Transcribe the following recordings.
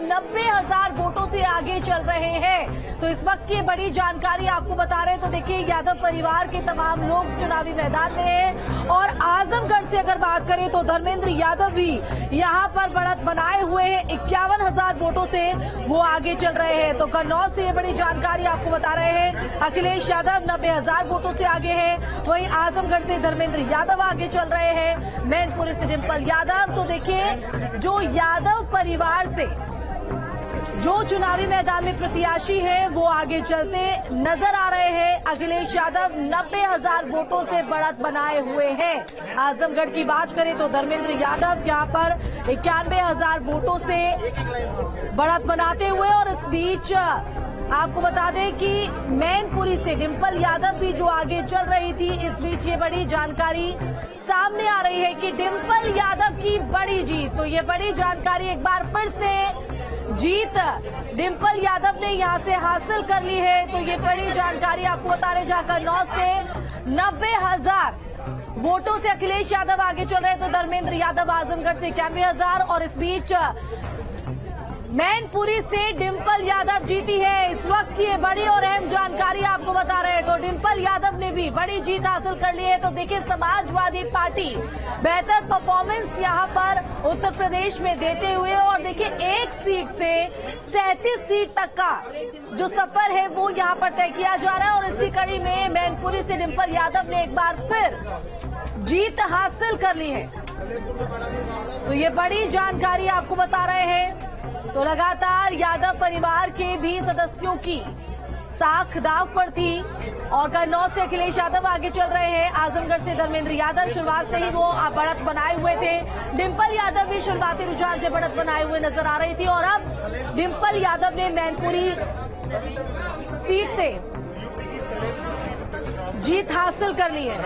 90,000 वोटों से आगे चल रहे हैं। तो इस वक्त की बड़ी जानकारी आपको बता रहे हैं। तो देखिए, यादव परिवार के तमाम लोग चुनावी मैदान में हैं और आजमगढ़ से अगर बात करें तो धर्मेंद्र यादव भी यहां पर बढ़त बनाए हुए हैं। 51,000 वोटों से वो आगे चल रहे हैं। तो कन्नौज से ये बड़ी जानकारी आपको बता रहे हैं। अखिलेश यादव 90,000 वोटों से आगे हैं। वहीं आजमगढ़ से धर्मेंद्र यादव आगे चल रहे हैं। मैनपुरी से डिंपल यादव। तो देखिए, जो यादव परिवार से जो चुनावी मैदान में प्रत्याशी हैं वो आगे चलते नजर आ रहे हैं। अखिलेश यादव 90,000 वोटों से बढ़त बनाए हुए हैं। आजमगढ़ की बात करें तो धर्मेंद्र यादव यहां पर 91,000 वोटों से बढ़त बनाते हुए, और इस बीच आपको बता दें कि मैनपुरी से डिंपल यादव भी जो आगे चल रही थी। इस बीच ये बड़ी जानकारी सामने आ रही है कि डिंपल यादव की बड़ी जीत। तो ये बड़ी जानकारी एक बार फिर से जीत डिंपल यादव ने यहां से हासिल कर ली है। तो ये बड़ी जानकारी आपको बता रहे, जहां कन्नौज से 90,000 वोटों से अखिलेश यादव आगे चल रहे हैं। तो धर्मेंद्र यादव आजमगढ़ से 91,000, और इस बीच मैनपुरी से डिंपल यादव जीती है। इस वक्त की ये बड़ी और अहम जानकारी आपको बता रहे हैं। तो डिंपल यादव ने भी बड़ी जीत हासिल कर ली है। तो देखिए, समाजवादी पार्टी बेहतर परफॉर्मेंस यहां पर उत्तर प्रदेश में देते हुए, और देखिए, एक सीट से 37 सीट तक का जो सफर है वो यहां पर तय किया जा रहा है। और इसी कड़ी में मैनपुरी से डिंपल यादव ने एक बार फिर जीत हासिल कर ली है। तो ये बड़ी जानकारी आपको बता रहे हैं। तो लगातार यादव परिवार के भी सदस्यों की साख दाव पर थी, और कन्नौज से अखिलेश यादव आगे चल रहे हैं। आजमगढ़ से धर्मेंद्र यादव शुरुआत से ही वो बढ़त बनाए हुए थे। डिंपल यादव भी शुरुआती रुझान से बढ़त बनाए हुए नजर आ रही थी, और अब डिंपल यादव ने मैनपुरी सीट से जीत हासिल कर ली है।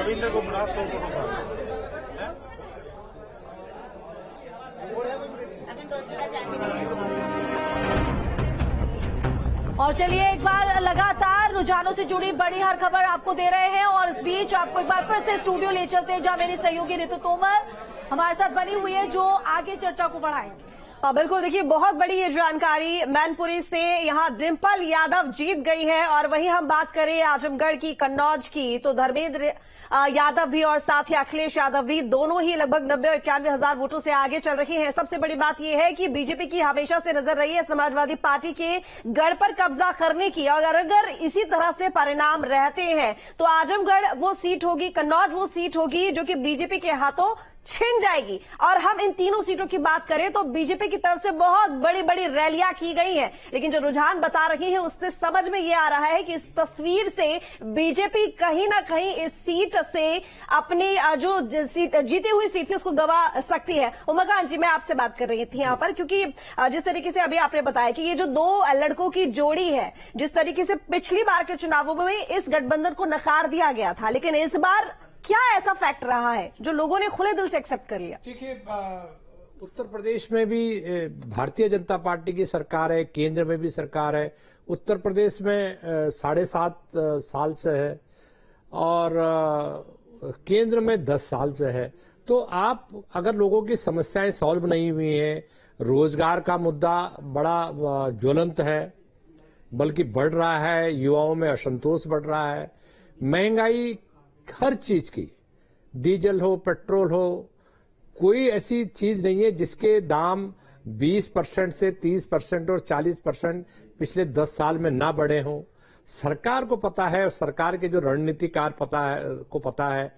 और चलिए, एक बार लगातार रुझानों से जुड़ी बड़ी हर खबर आपको दे रहे हैं, और इस बीच आपको एक बार फिर से स्टूडियो ले चलते हैं, जहां मेरी सहयोगी ऋतु तोमर हमारे साथ बनी हुई है, जो आगे चर्चा को बढ़ाएंगे। बिल्कुल, देखिए, बहुत बड़ी ये जानकारी। मैनपुरी से यहां डिंपल यादव जीत गई है, और वहीं हम बात करें आजमगढ़ की, कन्नौज की, तो धर्मेंद्र यादव भी और साथ ही अखिलेश यादव भी दोनों ही लगभग 90 और 91,000 वोटों से आगे चल रही हैं। सबसे बड़ी बात यह है कि बीजेपी की हमेशा से नजर रही है समाजवादी पार्टी के गढ़ पर कब्जा करने की, और अगर इसी तरह से परिणाम रहते हैं तो आजमगढ़ वो सीट होगी, कन्नौज वो सीट होगी जो कि बीजेपी के हाथों छिन जाएगी। और हम इन तीनों सीटों की बात करें तो बीजेपी की तरफ से बहुत बड़ी बड़ी रैलियां की गई हैं, लेकिन जो रुझान बता रही है उससे समझ में ये आ रहा है कि इस तस्वीर से बीजेपी कहीं ना कहीं इस सीट से अपनी जो सीट जीती हुई सीट थी उसको गवा सकती है। उमाकांत जी, मैं आपसे बात कर रही थी यहां पर, क्योंकि जिस तरीके से अभी आपने बताया कि ये जो दो लड़कों की जोड़ी है, जिस तरीके से पिछली बार के चुनावों में इस गठबंधन को नकार दिया गया था, लेकिन इस बार क्या ऐसा फैक्ट रहा है जो लोगों ने खुले दिल से एक्सेप्ट कर लिया? देखिए, उत्तर प्रदेश में भी भारतीय जनता पार्टी की सरकार है, केंद्र में भी सरकार है। उत्तर प्रदेश में 7.5 साल से है, और केंद्र में 10 साल से है। तो आप अगर लोगों की समस्याएं सॉल्व नहीं हुई हैं, रोजगार का मुद्दा बड़ा ज्वलंत है, बल्कि बढ़ रहा है, युवाओं में असंतोष बढ़ रहा है, महंगाई हर चीज की, डीजल हो, पेट्रोल हो, कोई ऐसी चीज नहीं है जिसके दाम 20% से 30% और 40% पिछले 10 साल में ना बढ़े हों। सरकार को पता है, और सरकार के जो रणनीतिकार पता है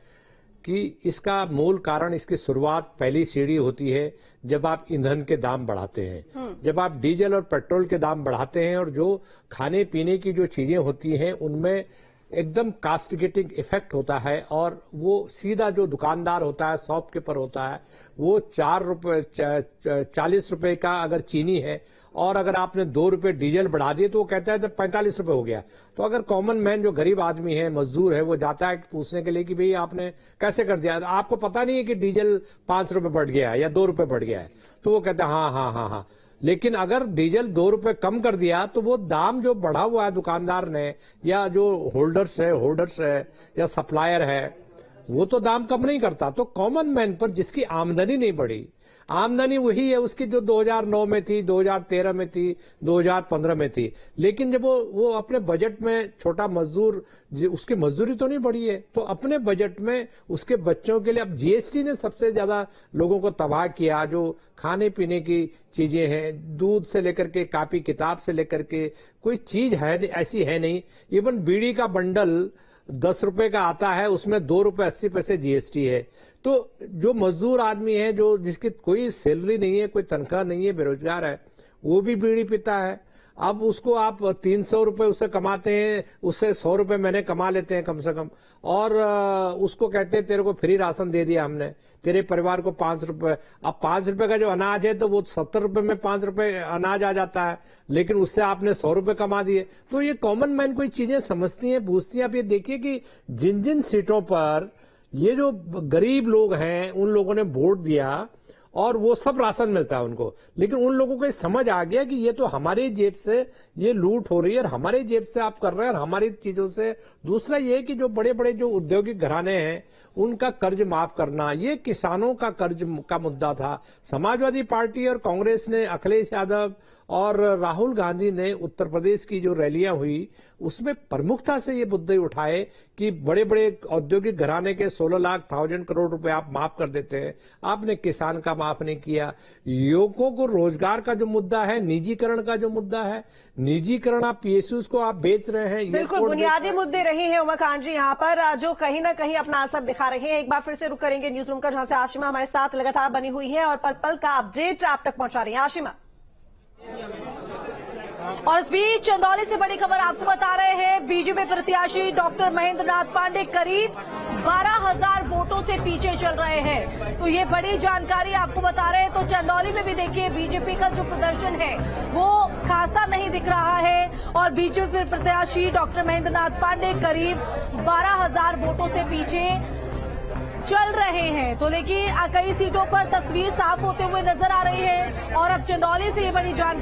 कि इसका मूल कारण, इसकी शुरुआत, पहली सीढ़ी होती है जब आप ईंधन के दाम बढ़ाते हैं, जब आप डीजल और पेट्रोल के दाम बढ़ाते हैं, और जो खाने पीने की जो चीजें होती हैं उनमें एकदम कास्टिगेटिंग इफेक्ट होता है, और वो सीधा जो दुकानदार होता है, शॉपकीपर होता है, वो 40 रुपए का अगर चीनी है, और अगर आपने 2 रुपए डीजल बढ़ा दिए तो वो कहता है तो 45 रुपए हो गया। तो अगर कॉमन मैन, जो गरीब आदमी है, मजदूर है, वो जाता है पूछने के लिए कि भाई आपने कैसे कर दिया, आपको पता नहीं है कि डीजल 5 रुपए बढ़ गया है या 2 रुपए बढ़ गया है, तो वो कहता है हाँ हाँ हाँ हाँ। लेकिन अगर डीजल 2 रुपए कम कर दिया तो वो दाम जो बढ़ा हुआ है दुकानदार ने, या जो होल्डर्स है या सप्लायर है, वो तो दाम कम नहीं करता। तो कॉमन मैन पर, जिसकी आमदनी नहीं बढ़ी, आमदनी वही है उसकी जो 2009 में थी, 2013 में थी, 2015 में थी। लेकिन जब वो अपने बजट में छोटा मजदूर, उसकी मजदूरी तो नहीं बढ़ी है, तो अपने बजट में उसके बच्चों के लिए अब जीएसटी ने सबसे ज्यादा लोगों को तबाह किया। जो खाने पीने की चीजें हैं, दूध से लेकर के कापी किताब से लेकर के कोई चीज है ऐसी है नहीं। इवन बीड़ी का बंडल 10 रुपए का आता है, उसमें 2 रुपए 80 पैसे जीएसटी है। तो जो मजदूर आदमी है, जो जिसकी कोई सैलरी नहीं है, कोई तनख्वाह नहीं है, बेरोजगार है, वो भी बीड़ी पीता है। अब उसको आप 300 रुपए उससे कमाते हैं, उससे 100 रुपए महीने कमा लेते हैं कम से कम, और उसको कहते हैं तेरे को फ्री राशन दे दिया हमने, तेरे परिवार को 5 रुपए। अब 5 रुपए का जो अनाज है तो वो 70 रुपए में 5 रुपए अनाज आ जाता है, लेकिन उससे आपने 100 रुपए कमा दिए। तो ये कॉमन मैन कोई चीजें समझती हैं, पूछती हैं। आप ये देखिए कि जिन जिन सीटों पर ये जो गरीब लोग हैं उन लोगों ने वोट दिया और वो सब राशन मिलता है उनको, लेकिन उन लोगों को समझ आ गया कि ये तो हमारी जेब से ये लूट हो रही है और हमारी जेब से आप कर रहे हैं और हमारी चीजों से। दूसरा ये कि जो बड़े बड़े जो औद्योगिक घराने हैं उनका कर्ज माफ करना, ये किसानों का कर्ज का मुद्दा था। समाजवादी पार्टी और कांग्रेस ने, अखिलेश यादव और राहुल गांधी ने उत्तर प्रदेश की जो रैलियां हुई उसमें प्रमुखता से ये मुद्दे उठाए कि बड़े बड़े औद्योगिक घराने के 16 लाख 1000 करोड़ रुपए आप माफ कर देते हैं, आपने किसान का माफ नहीं किया। युवकों को रोजगार का जो मुद्दा है, निजीकरण का जो मुद्दा है, निजीकरण आप पीएसयूज को आप बेच रहे हैं। बिल्कुल बुनियादी मुद्दे रहे हैं उमाकांत जी यहाँ पर, जो कहीं ना कहीं अपना असर दिखा रहे हैं। एक बार फिर से रुक करेंगे न्यूज रूम का, जहां से आशिमा हमारे साथ लगातार बनी हुई है और पल पल का अपडेट आप तक पहुंचा रही है। आशिमा। और इस बीच चंदौली से बड़ी खबर आपको बता रहे हैं, बीजेपी प्रत्याशी डॉक्टर महेंद्र नाथ पांडे करीब 12,000 वोटों से पीछे चल रहे हैं। तो ये बड़ी जानकारी आपको बता रहे हैं। तो चंदौली में भी देखिए बीजेपी का जो प्रदर्शन है वो खासा नहीं दिख रहा है और बीजेपी प्रत्याशी डॉक्टर महेंद्र नाथ पांडे करीब 12,000 वोटों से पीछे चल रहे हैं। तो लेकिन कई सीटों पर तस्वीर साफ होते हुए नजर आ रही है और अब चंदौली से ये बड़ी जानकारी